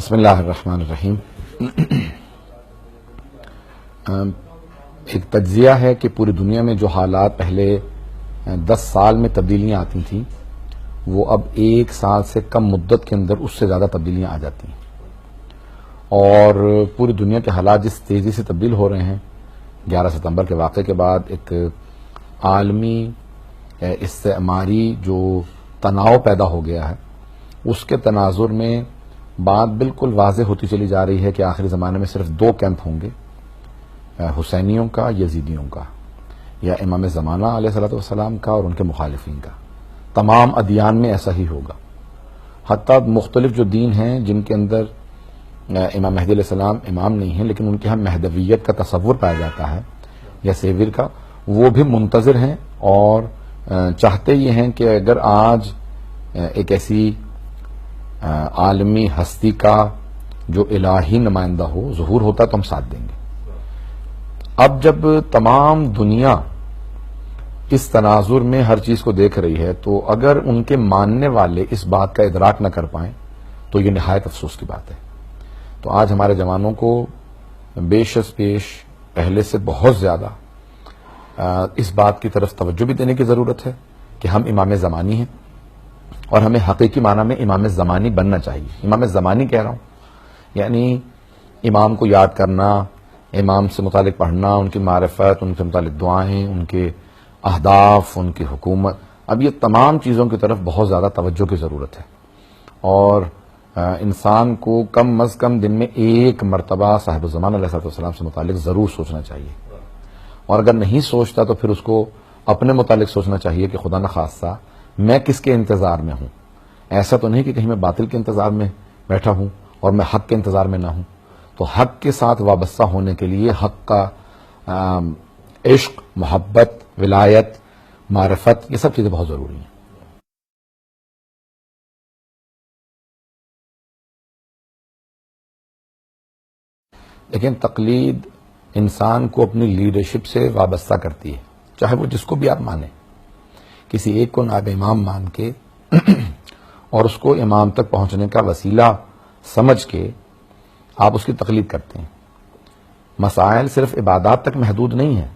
بسم اللہ الرحمن الرحیم۔ ایک تجزیہ ہے کہ پوری دنیا میں جو حالات پہلے 10 سال میں تبدیلیاں آتی تھیں وہ اب 1 سال سے کم مدت کے اندر اس سے زیادہ تبدیلیاں آ جاتی ہیں، اور پوری دنیا کے حالات جس تیزی سے تبدیل ہو رہے ہیں 11 ستمبر کے واقعے کے بعد ایک عالمی استعماری جو تناؤ پیدا ہو گیا ہے، اس کے تناظر میں بات بالکل واضح ہوتی چلی جا رہی ہے کہ آخری زمانے میں صرف 2 کیمپ ہوں گے، حسینیوں کا، یزیدیوں کا، یا امام زمانہ علیہ الصلوۃ والسلام کا اور ان کے مخالفین کا۔ تمام ادیان میں ایسا ہی ہوگا، حتیٰ مختلف جو دین ہیں جن کے اندر امام مہدی علیہ السلام امام نہیں ہیں لیکن ان کے ہاں مہدویت کا تصور پایا جاتا ہے یا سیویر کا، وہ بھی منتظر ہیں اور چاہتے یہ ہیں کہ اگر آج ایک ایسی عالمی ہستی کا جو الہی نمائندہ ہو ظہور ہوتا تو ہم ساتھ دیں گے۔ اب جب تمام دنیا اس تناظر میں ہر چیز کو دیکھ رہی ہے تو اگر ان کے ماننے والے اس بات کا ادراک نہ کر پائیں تو یہ نہایت افسوس کی بات ہے۔ تو آج ہمارے جوانوں کو بیش از پیش پہلے سے بہت زیادہ اس بات کی طرف توجہ بھی دینے کی ضرورت ہے کہ ہم امام زمانی ہیں اور ہمیں حقیقی معنی میں امام زمانی بننا چاہیے۔ امام زمانی کہہ رہا ہوں یعنی امام کو یاد کرنا، امام سے متعلق پڑھنا، ان کی معرفت، ان سے متعلق دعائیں، ان کے اہداف، ان کی حکومت، اب یہ تمام چیزوں کی طرف بہت زیادہ توجہ کی ضرورت ہے، اور انسان کو کم از کم دن میں 1 مرتبہ صاحب الزمان علیہ السلام سے متعلق ضرور سوچنا چاہیے، اور اگر نہیں سوچتا تو پھر اس کو اپنے متعلق سوچنا چاہیے کہ خدا نخواستہ میں کس کے انتظار میں ہوں۔ ایسا تو نہیں کہ کہیں میں باطل کے انتظار میں بیٹھا ہوں اور میں حق کے انتظار میں نہ ہوں۔ تو حق کے ساتھ وابستہ ہونے کے لیے حق کا عشق، محبت، ولایت، معرفت، یہ سب چیزیں بہت ضروری ہیں۔ لیکن تقلید انسان کو اپنی لیڈرشپ سے وابستہ کرتی ہے، چاہے وہ جس کو بھی آپ مانیں۔ کسی ایک کو نائب امام مان کے اور اس کو امام تک پہنچنے کا وسیلہ سمجھ کے آپ اس کی تقلید کرتے ہیں۔ مسائل صرف عبادات تک محدود نہیں ہیں،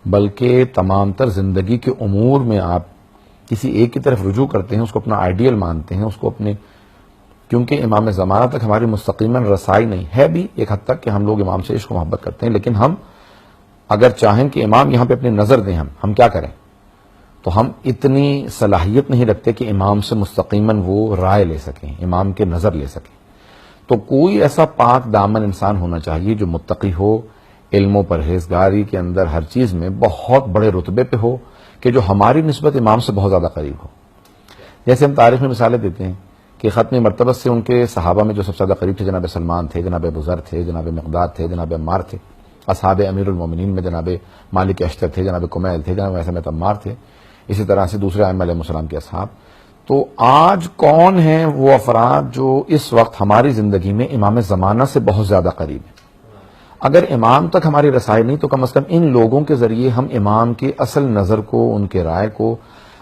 بلکہ تمام تر زندگی کے امور میں آپ کسی ایک کی طرف رجوع کرتے ہیں، اس کو اپنا آئیڈیل مانتے ہیں، اس کو اپنے، کیونکہ امام زمانہ تک ہماری مستقیما رسائی نہیں ہے، بھی ایک حد تک کہ ہم لوگ امام سے عشق و محبت کرتے ہیں، لیکن ہم اگر چاہیں کہ امام یہاں پہ اپنی نظر دیں، ہم کیا کریں؟ تو ہم اتنی صلاحیت نہیں رکھتے کہ امام سے مستقیماً وہ رائے لے سکیں، امام کے نظر لے سکیں۔ تو کوئی ایسا پاک دامن انسان ہونا چاہیے جو متقی ہو، علم و پرہیزگاری کے اندر ہر چیز میں بہت بڑے رتبے پہ ہو، کہ جو ہماری نسبت امام سے بہت زیادہ قریب ہو۔ جیسے ہم تاریخ میں مثالیں دیتے ہیں کہ ختم مرتبت سے ان کے صحابہ میں جو سب سے زیادہ قریب تھے جناب سلمان تھے، جناب ابو ذر تھے، جناب مقداد تھے، جناب عمار تھے۔ اصحاب امیر المومنین میں جناب مالک اشتر تھے، جناب کمیل تھے، جناب ویسے میں عمار تھے، اسی طرح سے دوسرے ائمہ علیہ السلام کے اصحاب۔ تو آج کون ہیں وہ افراد جو اس وقت ہماری زندگی میں امام زمانہ سے بہت زیادہ قریب ہیں؟ اگر امام تک ہماری رسائی نہیں تو کم از کم ان لوگوں کے ذریعے ہم امام کی اصل نظر کو، ان کے رائے کو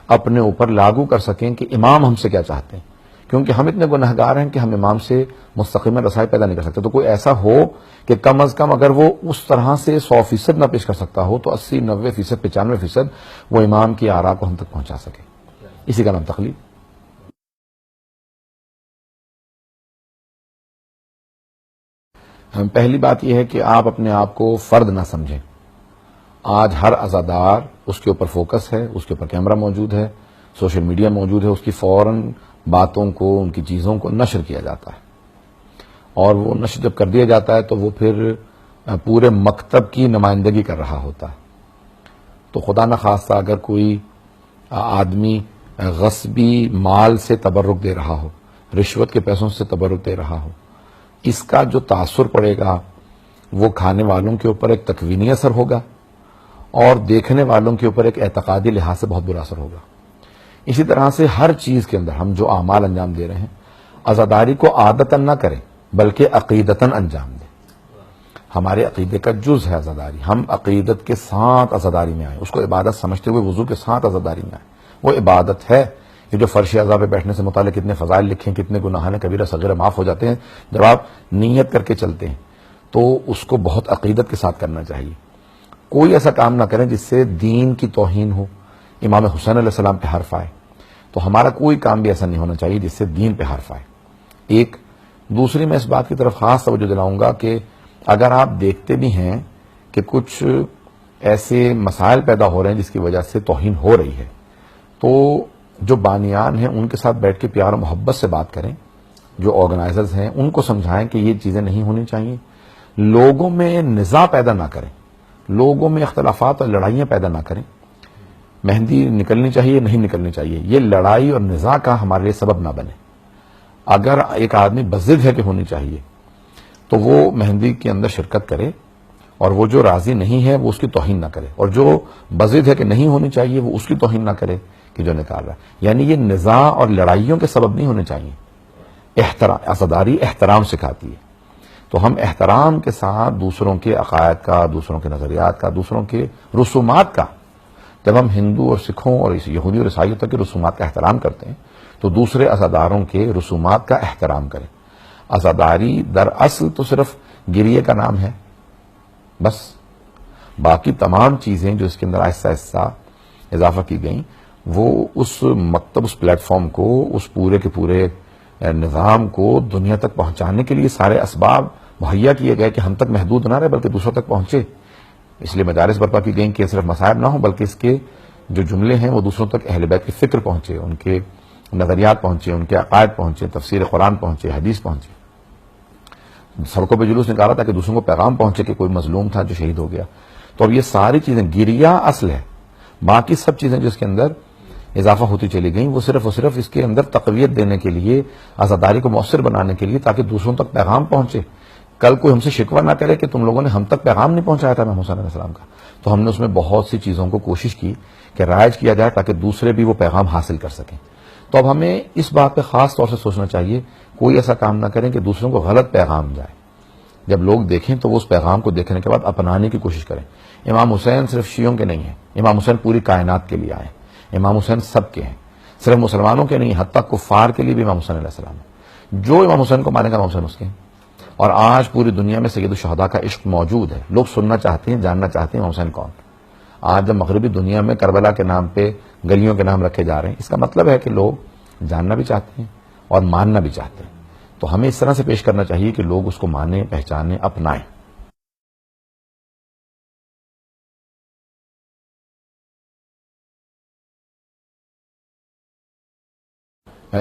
اپنے اوپر لاگو کر سکیں کہ امام ہم سے کیا چاہتے ہیں، کیونکہ ہم اتنے گنہگار ہیں کہ ہم امام سے مستقیما رسائی پیدا نہیں کر سکتے۔ تو کوئی ایسا ہو کہ کم از کم اگر وہ اس طرح سے 100% نہ پیش کر سکتا ہو تو 80، 90%، 95% وہ امام کی آراء کو ہم تک پہنچا سکے، اسی کا نام تقلید۔ پہلی بات یہ ہے کہ آپ اپنے آپ کو فرد نہ سمجھیں۔ آج ہر عزادار اس کے اوپر فوکس ہے، اس کے اوپر کیمرہ موجود ہے، سوشل میڈیا موجود ہے، اس کی فوراً باتوں کو، ان کی چیزوں کو نشر کیا جاتا ہے، اور وہ نشر جب کر دیا جاتا ہے تو وہ پھر پورے مکتب کی نمائندگی کر رہا ہوتا ہے۔ تو خدا نخواستہ اگر کوئی آدمی غصبی مال سے تبرک دے رہا ہو، رشوت کے پیسوں سے تبرک دے رہا ہو، اس کا جو تاثر پڑے گا وہ کھانے والوں کے اوپر ایک تکوینی اثر ہوگا اور دیکھنے والوں کے اوپر ایک اعتقادی لحاظ سے بہت برا اثر ہوگا۔ اسی طرح سے ہر چیز کے اندر ہم جو اعمال انجام دے رہے ہیں، عزاداری کو عادتاً نہ کریں بلکہ عقیدتاً انجام دیں۔ ہمارے عقیدے کا جز ہے عزاداری، ہم عقیدت کے ساتھ عزاداری میں آئیں، اس کو عبادت سمجھتے ہوئے وضو کے ساتھ عزاداری میں آئیں۔ وہ عبادت ہے، یہ جو فرش اعضاء پہ بیٹھنے سے متعلق کتنے فضائل لکھے ہیں، کتنے گناہان کبیرہ صغیرہ معاف ہو جاتے ہیں جب آپ نیت کر کے چلتے ہیں، تو اس کو بہت عقیدت کے ساتھ کرنا چاہیے. کوئی ایسا کام نہ کریں جس سے دین کی توہین ہو، امام حسین علیہ السلام پہ حرف آئے. تو ہمارا کوئی کام بھی ایسا نہیں ہونا چاہیے جس سے دین پہ حرف آئے. ایک دوسری میں اس بات کی طرف خاص توجہ دلاؤں گا کہ اگر آپ دیکھتے بھی ہیں کہ کچھ ایسے مسائل پیدا ہو رہے ہیں جس کی وجہ سے توہین ہو رہی ہے، تو جو بانیان ہیں ان کے ساتھ بیٹھ کے پیار و محبت سے بات کریں. جو آرگنائزرز ہیں ان کو سمجھائیں کہ یہ چیزیں نہیں ہونی چاہیے. لوگوں میں نزاع پیدا نہ کریں، لوگوں میں اختلافات اور لڑائیاں پیدا نہ کریں. مہندی نکلنی چاہیے، نہیں نکلنی چاہیے، یہ لڑائی اور نزاع کا ہمارے لیے سبب نہ بنے. اگر ایک آدمی بضد ہے کہ ہونی چاہیے تو وہ مہندی کے اندر شرکت کرے، اور وہ جو راضی نہیں ہے وہ اس کی توہین نہ کرے، اور جو بضد ہے کہ نہیں ہونی چاہیے وہ اس کی توہین نہ کرے کہ جو نکال رہا ہے. یعنی یہ نزاع اور لڑائیوں کے سبب نہیں ہونے چاہیے. عزاداری احترام سکھاتی ہے، تو ہم احترام کے ساتھ دوسروں کے عقائد کا، دوسروں کے نظریات کا، دوسروں کے رسومات کا، جب ہم ہندو اور سکھوں اور یہودی اور عیسائیوں تک کے رسومات کا احترام کرتے ہیں تو دوسرے عزاداروں کے رسومات کا احترام کریں. عزاداری دراصل تو صرف گریے کا نام ہے بس. باقی تمام چیزیں جو اس کے اندر آہستہ آہستہ اضافہ کی گئیں، وہ اس مکتب، اس پلیٹ فارم کو، اس پورے کے پورے نظام کو دنیا تک پہنچانے کے لیے سارے اسباب مہیا کیے گئے کہ ہم تک محدود نہ رہے بلکہ دوسروں تک پہنچے. اس لیے مدارس برپا کی گئیں کہ صرف مصائب نہ ہوں بلکہ اس کے جو جملے ہیں وہ دوسروں تک اہل بیت کی فکر پہنچے، ان کے نظریات پہنچے، ان کے عقائد پہنچے، تفسیر قرآن پہنچے، حدیث پہنچے. سڑکوں پہ جلوس نکالا تھا کہ دوسروں کو پیغام پہنچے کہ کوئی مظلوم تھا جو شہید ہو گیا. تو اب یہ ساری چیزیں، گریہ اصل ہے، باقی سب چیزیں جو اس کے اندر اضافہ ہوتی چلی گئیں وہ صرف اور صرف اس کے اندر تقویت دینے کے لیے، عزاداری کو مؤثر بنانے کے لیے، تاکہ دوسروں تک پیغام پہنچے. کل کوئی ہم سے شکوہ نہ کرے کہ تم لوگوں نے ہم تک پیغام نہیں پہنچایا تھا امام حسین علیہ السلام کا. تو ہم نے اس میں بہت سی چیزوں کو کوشش کی کہ رائج کیا جائے تاکہ دوسرے بھی وہ پیغام حاصل کر سکیں. تو اب ہمیں اس بات پہ خاص طور سے سوچنا چاہیے، کوئی ایسا کام نہ کریں کہ دوسروں کو غلط پیغام جائے. جب لوگ دیکھیں تو وہ اس پیغام کو دیکھنے کے بعد اپنانے کی کوشش کریں. امام حسین صرف شیعوں کے نہیں ہیں، امام حسین پوری کائنات کے لیے آئے. امام حسین سب کے ہیں، صرف مسلمانوں کے نہیں، حتیٰ کفار کے لیے بھی امام حسین علیہ السلام ہے. جو امام حسین کو مانے گا امام حسین اس کے ہیں. اور آج پوری دنیا میں سید الشہداء کا عشق موجود ہے. لوگ سننا چاہتے ہیں، جاننا چاہتے ہیں امام حسین کون. آج جب مغربی دنیا میں کربلا کے نام پہ گلیوں کے نام رکھے جا رہے ہیں، اس کا مطلب ہے کہ لوگ جاننا بھی چاہتے ہیں اور ماننا بھی چاہتے ہیں. تو ہمیں اس طرح سے پیش کرنا چاہیے کہ لوگ اس کو مانیں، پہچانیں، اپنائیں.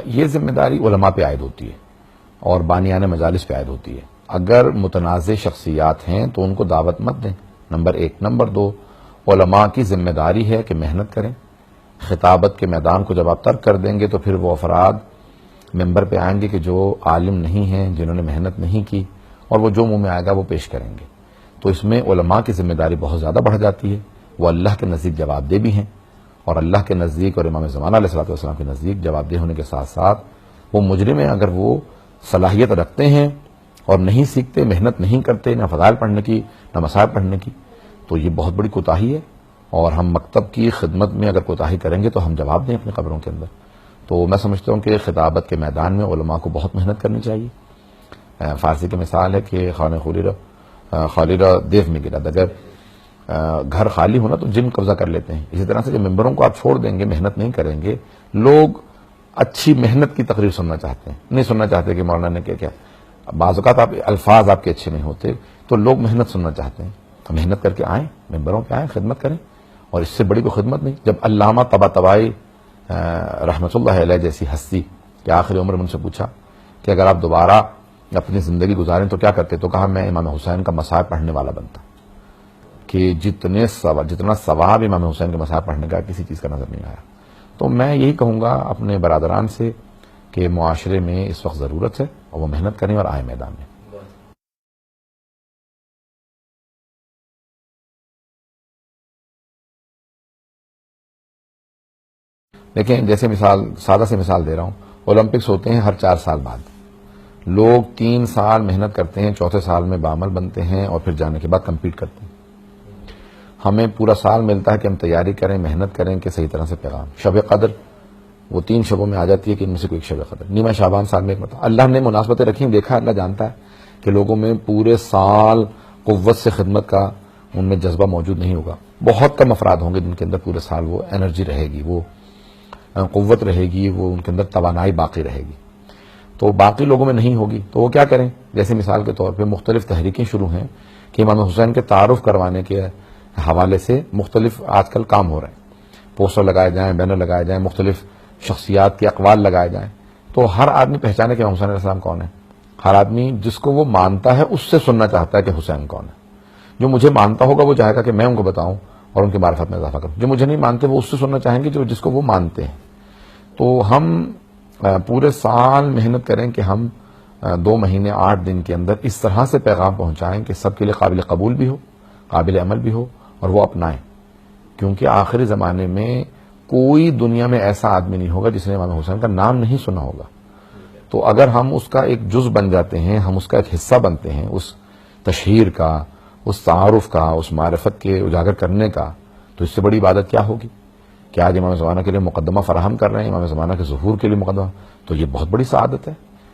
یہ ذمہ داری علماء پہ عائد ہوتی ہے اور بانیان مجالس پہ عائد ہوتی ہے. اگر متنازع شخصیات ہیں تو ان کو دعوت مت دیں، نمبر 1. نمبر 2، علماء کی ذمہ داری ہے کہ محنت کریں. خطابت کے میدان کو جب آپ ترک کر دیں گے تو پھر وہ افراد ممبر پہ آئیں گے کہ جو عالم نہیں ہیں، جنہوں نے محنت نہیں کی، اور وہ جو منہ میں آئے گا وہ پیش کریں گے. تو اس میں علماء کی ذمہ داری بہت زیادہ بڑھ جاتی ہے. وہ اللہ کے نزدیک جواب دہ بھی ہیں، اور اللہ کے نزدیک اور امام زمانہ علیہ الصلوۃ والسلام کے نزدیک جواب دہ ہونے کے ساتھ ساتھ وہ مجرم ہیں اگر وہ صلاحیت رکھتے ہیں اور نہیں سیکھتے، محنت نہیں کرتے، نہ فضائل پڑھنے کی نہ مسائل پڑھنے کی. تو یہ بہت بڑی کوتاہی ہے، اور ہم مکتب کی خدمت میں اگر کوتاہی کریں گے تو ہم جواب دیں اپنی قبروں کے اندر. تو میں سمجھتا ہوں کہ خطابت کے میدان میں علماء کو بہت محنت کرنی چاہیے. فارسی کی مثال ہے کہ خانہ خالیرہ دیو میں گرا. اگر گھر خالی ہونا تو جن قبضہ کر لیتے ہیں. اسی طرح سے جب ممبروں کو آپ چھوڑ دیں گے، محنت نہیں کریں گے، لوگ اچھی محنت کی تقریر سننا چاہتے ہیں، نہیں سننا چاہتے کہ مولانا نے کیا. بعض اوقات الفاظ آپ کے اچھے نہیں ہوتے تو لوگ محنت سننا چاہتے ہیں. تو محنت کر کے آئیں، ممبروں پہ آئیں، خدمت کریں، اور اس سے بڑی کوئی خدمت نہیں. جب علامہ طباطبائی رحمۃ اللہ علیہ جیسی ہستی کہ آخری عمر میں ان سے پوچھا کہ اگر آپ دوبارہ اپنی زندگی گزاریں تو کیا کرتے، تو کہا میں امام حسین کا مصائب پڑھنے والا بنتا. کہ جتنا ثواب امام حسین کے مصائب پڑھنے کا کسی چیز کا نظر نہیں آیا. تو میں یہی کہوں گا اپنے برادران سے کہ معاشرے میں اس وقت ضرورت ہے اور وہ محنت کریں اور آئیں میدان میں. دیکھیں، جیسے سادہ سے مثال دے رہا ہوں، اولمپکس ہوتے ہیں ہر 4 سال بعد. لوگ 3 سال محنت کرتے ہیں، چوتھے سال میں بعمل بنتے ہیں اور پھر جانے کے بعد کمپیٹ کرتے ہیں. ہمیں پورا سال ملتا ہے کہ ہم تیاری کریں، محنت کریں کہ صحیح طرح سے پیغام. شب قدر وہ 3 شبوں میں آ جاتی ہے کہ ان میں سے کوئی ایک شب قدر. نیمہ شعبان سال میں ایک مرتبہ اللہ نے مناسبتیں رکھی، دیکھا اللہ جانتا ہے کہ لوگوں میں پورے سال قوت سے خدمت کا ان میں جذبہ موجود نہیں ہوگا. بہت کم افراد ہوں گے جن کے اندر پورے سال وہ انرجی رہے گی، وہ قوت رہے گی، وہ ان کے اندر توانائی باقی رہے گی. تو باقی لوگوں میں نہیں ہوگی تو وہ کیا کریں؟ جیسے مثال کے طور پہ مختلف تحریکیں شروع ہیں کہ امام حسین کے تعارف کروانے کے حوالے سے مختلف آج کل کام ہو رہے ہیں. پوسٹر لگائے جائیں، بینر لگائے جائیں، مختلف شخصیات کے اقوال لگائے جائیں. تو ہر آدمی پہچانے کہ امام حسین علیہ السلام کون ہے. ہر آدمی جس کو وہ مانتا ہے اس سے سننا چاہتا ہے کہ حسین کون ہے. جو مجھے مانتا ہوگا وہ چاہے گا کہ میں ان کو بتاؤں اور ان کی معرفت میں اضافہ کروں. جو مجھے نہیں مانتے وہ اس سے سننا چاہیں گے جو جس کو وہ مانتے ہیں. تو ہم پورے سال محنت کریں کہ ہم 2 مہینے 8 دن کے اندر اس طرح سے پیغام پہنچائیں کہ سب کے لیے قابل قبول بھی ہو، قابل عمل بھی ہو اور وہ اپنائیں. کیونکہ آخری زمانے میں کوئی دنیا میں ایسا آدمی نہیں ہوگا جس نے امام حسین کا نام نہیں سنا ہوگا. تو اگر ہم اس کا ایک جز بن جاتے ہیں، ہم اس کا ایک حصہ بنتے ہیں، اس تشہیر کا، اس تعارف کا، اس معرفت کے اجاگر کرنے کا، تو اس سے بڑی عبادت کیا ہوگی کہ آج امام زمانہ کے لیے مقدمہ فراہم کر رہے ہیں، امام زمانہ کے ظہور کے لیے مقدمہ. تو یہ بہت بڑی سعادت ہے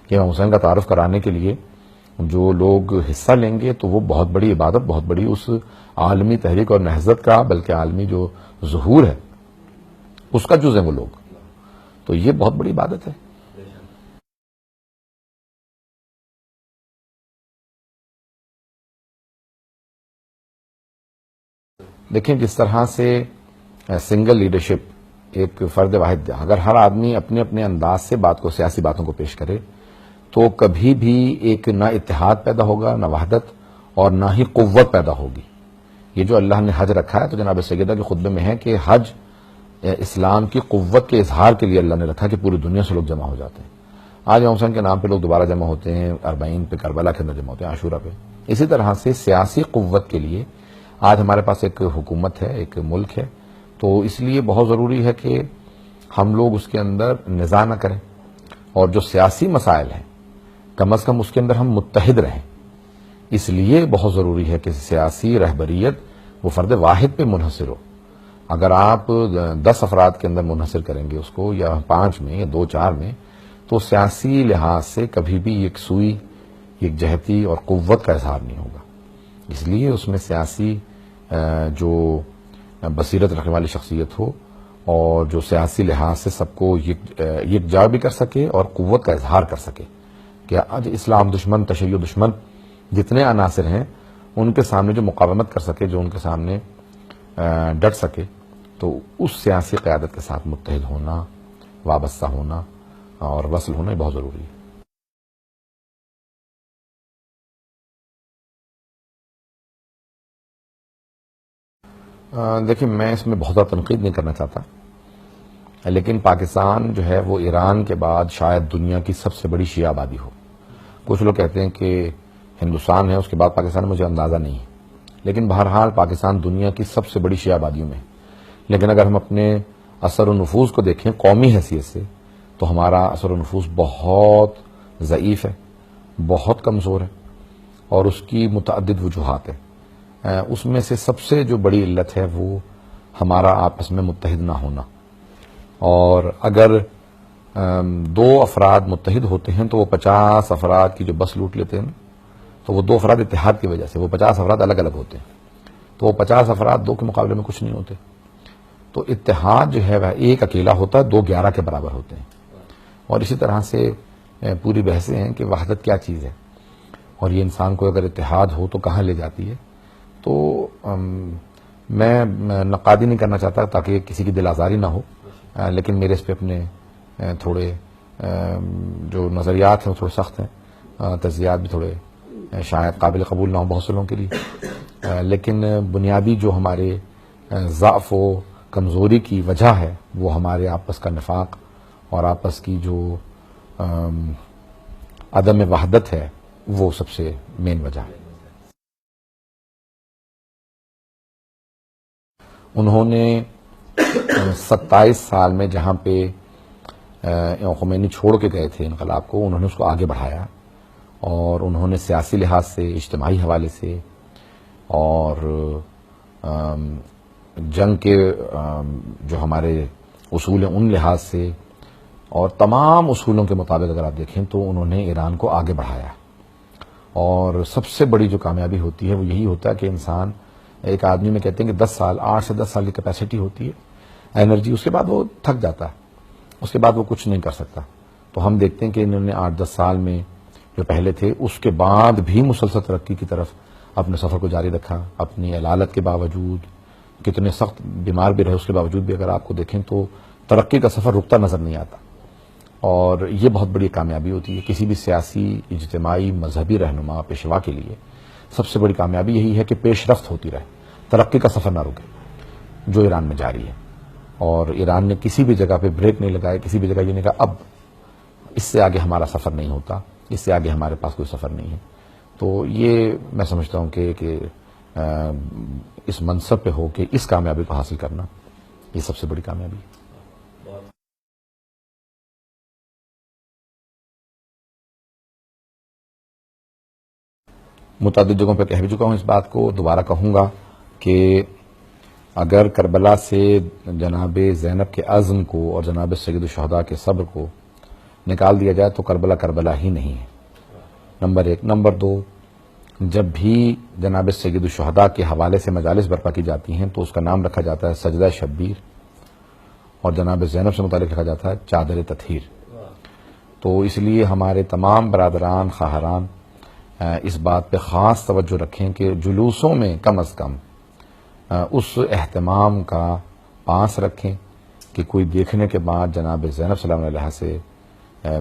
کہ امام حسین کا تعارف کرانے کے لیے جو لوگ حصہ لیں گے تو وہ بہت بڑی عبادت، بہت بڑی اس عالمی تحریک اور نہضت کا، بلکہ عالمی جو ظہور ہے اس کا جز ہیں وہ لوگ. تو یہ بہت بڑی عبادت ہے. دیکھیں جس طرح سے سنگل لیڈرشپ ایک فرد واحد، اگر ہر آدمی اپنے اپنے انداز سے بات کو، سیاسی باتوں کو پیش کرے تو کبھی بھی ایک نہ اتحاد پیدا ہوگا، نہ وحدت، اور نہ ہی قوت پیدا ہوگی. یہ جو اللہ نے حج رکھا ہے تو جناب سیدہ کے خطبے میں ہے کہ حج اسلام کی قوت کے اظہار کے لیے اللہ نے رکھا کہ پوری دنیا سے لوگ جمع ہو جاتے ہیں. آج امام حسین کے نام پہ لوگ دوبارہ جمع ہوتے ہیں، 40 پہ کربلا کے اندر جمع ہوتے ہیں، عاشورہ پہ. اسی طرح سے سیاسی قوت کے لیے آج ہمارے پاس ایک حکومت ہے، ایک ملک ہے. تو اس لیے بہت ضروری ہے کہ ہم لوگ اس کے اندر نزاع نہ کریں، اور جو سیاسی مسائل ہیں کم از کم اس کے اندر ہم متحد رہیں. اس لیے بہت ضروری ہے کہ سیاسی رہبریت وہ فرد واحد پہ منحصر ہو. اگر آپ 10 افراد کے اندر منحصر کریں گے اس کو، یا 5 میں یا 2-4 میں، تو سیاسی لحاظ سے کبھی بھی ایک سوئی، ایک جہتی اور قوت کا اظہار نہیں ہوگا. اس لیے اس میں سیاسی جو بصیرت رکھنے والی شخصیت ہو اور جو سیاسی لحاظ سے سب کو یکجا بھی کر سکے اور قوت کا اظہار کر سکے کہ آج اسلام دشمن، تشیع دشمن جتنے عناصر ہیں ان کے سامنے جو مقاومت کر سکے، جو ان کے سامنے ڈٹ سکے. تو اس سیاسی قیادت کے ساتھ متحد ہونا، وابستہ ہونا اور وصل ہونا بہت ضروری ہے. دیکھیں میں اس میں بہت زیادہ تنقید نہیں کرنا چاہتا، لیکن پاکستان جو ہے وہ ایران کے بعد شاید دنیا کی سب سے بڑی شیعہ آبادی ہو. کچھ لوگ کہتے ہیں کہ ہندوستان ہے اس کے بعد پاکستان، مجھے اندازہ نہیں ہے، لیکن بہرحال پاکستان دنیا کی سب سے بڑی شیعہ آبادیوں میں ہے. لیکن اگر ہم اپنے اثر و نفوذ کو دیکھیں قومی حیثیت سے تو ہمارا اثر و نفوذ بہت ضعیف ہے، بہت کمزور ہے، اور اس کی متعدد وجوہات ہیں. اس میں سے سب سے جو بڑی علت ہے وہ ہمارا آپس میں متحد نہ ہونا. اور اگر 2 افراد متحد ہوتے ہیں تو وہ 50 افراد کی جو بس لوٹ لیتے ہیں، تو وہ 2 افراد اتحاد کی وجہ سے، وہ 50 افراد الگ الگ ہوتے ہیں، تو وہ 50 افراد 2 کے مقابلے میں کچھ نہیں ہوتے. تو اتحاد جو ہے وہ ایک اکیلا ہوتا ہے، 2 11 کے برابر ہوتے ہیں. اور اسی طرح سے پوری بحثیں ہیں کہ وحدت کیا چیز ہے، اور یہ انسان کو اگر اتحاد ہو تو کہاں لے جاتی ہے. تو میں نقادی نہیں کرنا چاہتا تاکہ کسی کی دل آزاری نہ ہو، لیکن میرے اس پہ اپنے تھوڑے جو نظریات ہیں وہ تھوڑے سخت ہیں، تجزیات بھی تھوڑے شاید قابل قبول نہ ہوں بہت سے لوگوں کے لیے. لیکن بنیادی جو ہمارے ضعف و کمزوری کی وجہ ہے وہ ہمارے آپس کا نفاق اور آپس کی جو عدم وحدت ہے وہ سب سے مین وجہ ہے. انہوں نے 27 سال میں جہاں پہ خمینی چھوڑ کے گئے تھے انقلاب کو، انہوں نے اس کو آگے بڑھایا، اور انہوں نے سیاسی لحاظ سے، اجتماعی حوالے سے اور جنگ کے جو ہمارے اصول ہیں ان لحاظ سے اور تمام اصولوں کے مطابق اگر آپ دیکھیں تو انہوں نے ایران کو آگے بڑھایا ہے. اور سب سے بڑی جو کامیابی ہوتی ہے وہ یہی ہوتا ہے کہ انسان ایک آدمی میں کہتے ہیں کہ 10 سال 8 سے 10 سال کی کیپیسٹی ہوتی ہے انرجی، اس کے بعد وہ تھک جاتا ہے، اس کے بعد وہ کچھ نہیں کر سکتا. تو ہم دیکھتے ہیں کہ انہوں نے 8-10 سال میں جو پہلے تھے اس کے بعد بھی مسلسل ترقی کی طرف اپنے سفر کو جاری رکھا. اپنی علالت کے باوجود، کتنے سخت بیمار بھی رہے، اس کے باوجود بھی اگر آپ کو دیکھیں تو ترقی کا سفر رکتا نظر نہیں آتا. اور یہ بہت بڑی کامیابی ہوتی ہے کسی بھی سیاسی، اجتماعی، مذہبی رہنما پیشوا کے لیے. سب سے بڑی کامیابی یہی ہے کہ پیش رفت ہوتی رہے، ترقی کا سفر نہ رکے، جو ایران میں جاری ہے. اور ایران نے کسی بھی جگہ پہ بریک نہیں لگائے، کسی بھی جگہ یہ نہیں کہا اب اس سے آگے ہمارا سفر نہیں ہوتا، اس سے آگے ہمارے پاس کوئی سفر نہیں ہے. تو یہ میں سمجھتا ہوں کہ اس منصب پہ ہو کے اس کامیابی کو حاصل کرنا یہ سب سے بڑی کامیابی ہے. متعدد جگہوں پہ کہہ بھی چکا ہوں اس بات کو، دوبارہ کہوں گا کہ اگر کربلا سے جناب زینب کے عزم کو اور جناب سید الشہداء کے صبر کو نکال دیا جائے تو کربلا کربلا ہی نہیں ہے. نمبر 1. نمبر 2، جب بھی جناب سید الشہداء کے حوالے سے مجالس برپا کی جاتی ہیں تو اس کا نام رکھا جاتا ہے سجدہ شبیر، اور جناب زینب سے متعلق رکھا جاتا ہے چادر تطہیر. تو اس لیے ہمارے تمام برادران خواہران اس بات پہ خاص توجہ رکھیں کہ جلوسوں میں کم از کم اس اہتمام کا پاس رکھیں کہ کوئی دیکھنے کے بعد جناب زینب سلام علیہ سے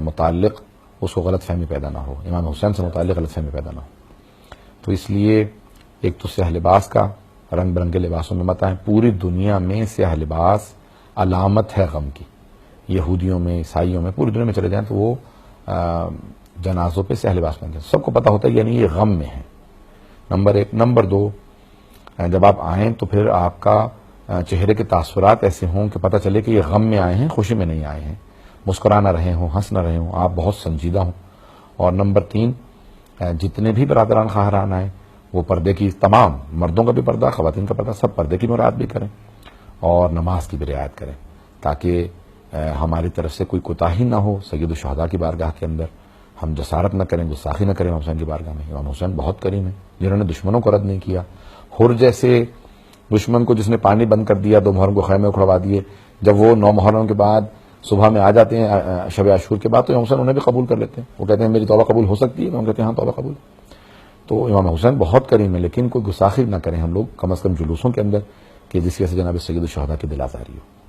متعلق اس کو غلط فہمی پیدا نہ ہو، امام حسین سے متعلق غلط فہمی پیدا نہ ہو. تو اس لیے ایک تو سیاہ لباس کا، رنگ برنگے لباسوں میں مت آئیں. پوری دنیا میں سیاہ لباس علامت ہے غم کی، یہودیوں میں، عیسائیوں میں، پوری دنیا میں چلے جائیں تو وہ جنازوں پہ سیاہ لباس پہنتے ہیں، سب کو پتا ہوتا ہے یعنی یہ غم میں ہے. نمبر 1. نمبر 2، جب آپ آئیں تو پھر آپ کا چہرے کے تاثرات ایسے ہوں کہ پتہ چلے کہ یہ غم میں آئے ہیں، خوشی میں نہیں آئے ہیں، مسکرا نہ رہے ہوں، ہنس نہ رہے ہوں، آپ بہت سنجیدہ ہوں. اور نمبر 3، جتنے بھی برادران خواہران آئیں وہ پردے کی، تمام مردوں کا بھی پردہ، خواتین کا پردہ، سب پردے کی مراعات بھی کریں اور نماز کی بھی رعایت کریں تاکہ ہماری طرف سے کوئی کوتاہی نہ ہو. سید الشہداء کی بارگاہ کے اندر ہم جسارت نہ کریں، گستاخی نہ کریں امام حسین کی بارگاہ میں. امام حسین بہت کریم ہیں جنہوں نے دشمنوں کو رد نہیں کیا. ہر جیسے دشمن کو جس نے پانی بند کر دیا، 2 محرم کو خیمے اکھڑوا دیے، جب وہ 9 محرم کے بعد صبح میں آ جاتے ہیں شب عاشور کے بعد تو امام حسین انہیں بھی قبول کر لیتے ہیں. وہ کہتے ہیں میری توبہ قبول ہو سکتی ہے، ہم کہتے ہیں ہاں توبہ قبول. تو امام حسین بہت کریم ہے، لیکن کوئی گستاخی نہ کریں ہم لوگ کم از کم جلوسوں کے اندر کہ جس کی وجہ سے جناب سید الشہداء کی دل آزاری ہو.